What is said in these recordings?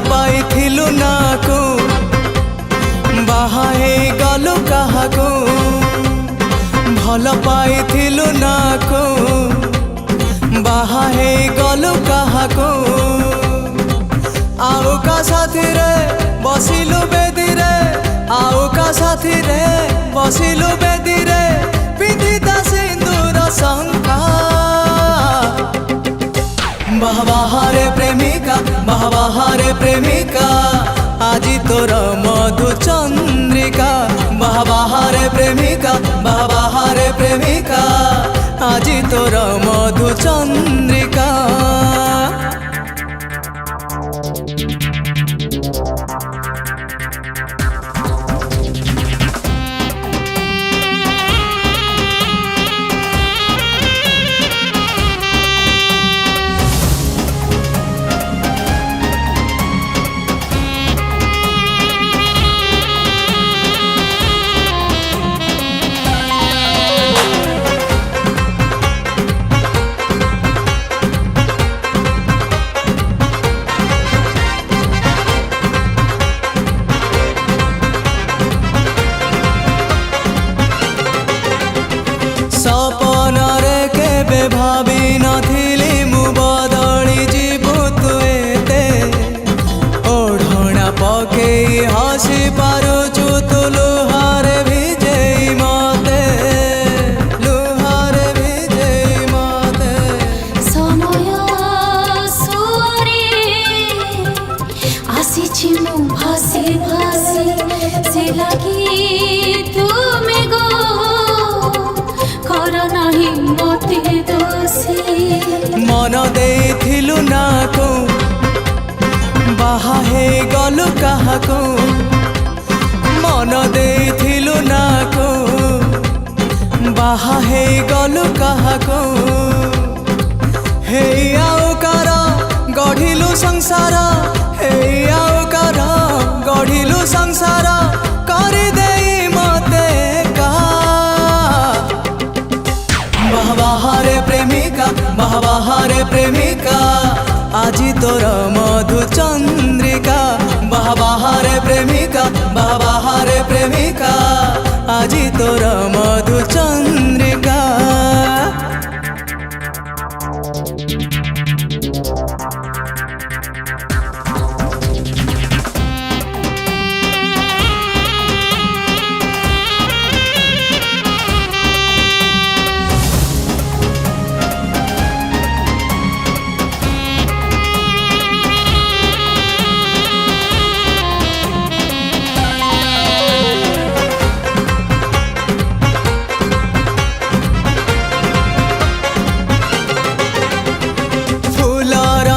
पाइथिलु ना को बाहा हे गलु काहाको भल पाइथिलु ना को बाहा हे गलु काहाको आओ का साथी रे बसिलु बेदी रे आओ का साथी रे बसिलु बेदी रे पिंधिता सिंदूर शंका बाहारे प्रेमिका बाहारे प्रेमिका आजी तोर मधु चंद्रिका बाहारे प्रेमिका बाहारे प्रेमिका आजी तोर मधु चंद्रिका सपनरे केबे भावी नथिली मु बदली जीवु तु एते ओढ़णा पकेई हसी पारुचु तु लुहारे भिजेई मते लुहारे भिजेई मते समय सुरे आसीछि मु भासी भासी से लागी तुमे गो मन देथिलु ना को बाहा हे गलु काहाको मन देथिलु ना को बाहा हे गलु काहाको हे आओ कार गढ़िलु संसार हे आओ कार गढ़िलु संसार करि देई मते बाहारे प्रेमिका बाहारे प्रेमिका आजी तोर मधु चंद्रिका बाहारे प्रेमिका बाहारे प्रेमिका आजी तोर मधु चंद्रिका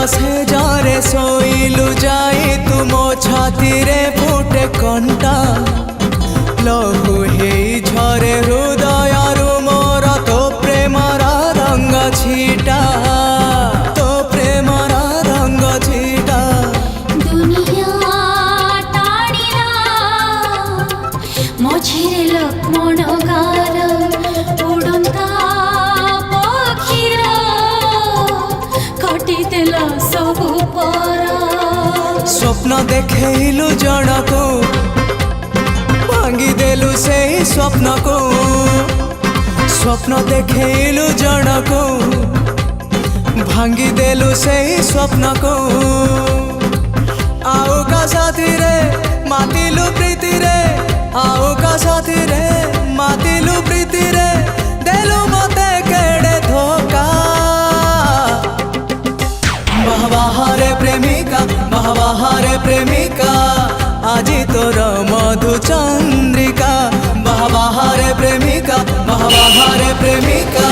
से जारे सोइलु जाई तुमो छाती रे फुटे कंटा लहु हेई झरे हृदय रु मोर तो प्रेमर रंग छीटा तो प्रेमर रंग छीटा दुनिया टाणीला मझिरे लक्ष्मण गार उड़ंता पक्षीरा कटिदेला सबु पर स्वप्न देखेलु जणको भांगी देलु से स्वप्न को स्वप्न देखेलु जणको भांगी देलु से स्वप्न को आओ का साथी रे मातिलु प्रीति रे आओ का साथी रे मातिलु प्रीति रे देलु मते केड़े धोखा बाहारे प्रेमिका बाहारे प्रेमिका आजी तोर मधु चंद्रिका बाहारे प्रेमिका बाहारे प्रेमिका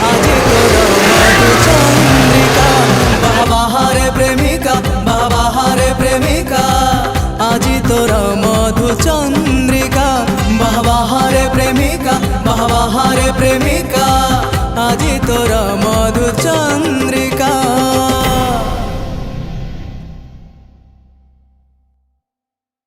आजी तोर मधु चंद्रिका बाहारे प्रेमिका बाहारे प्रेमिका आजी तोर मधु चंद्रिका बाहारे प्रेमिका बाहारे प्रेमिका आजी तोर मधु चंद्रिका।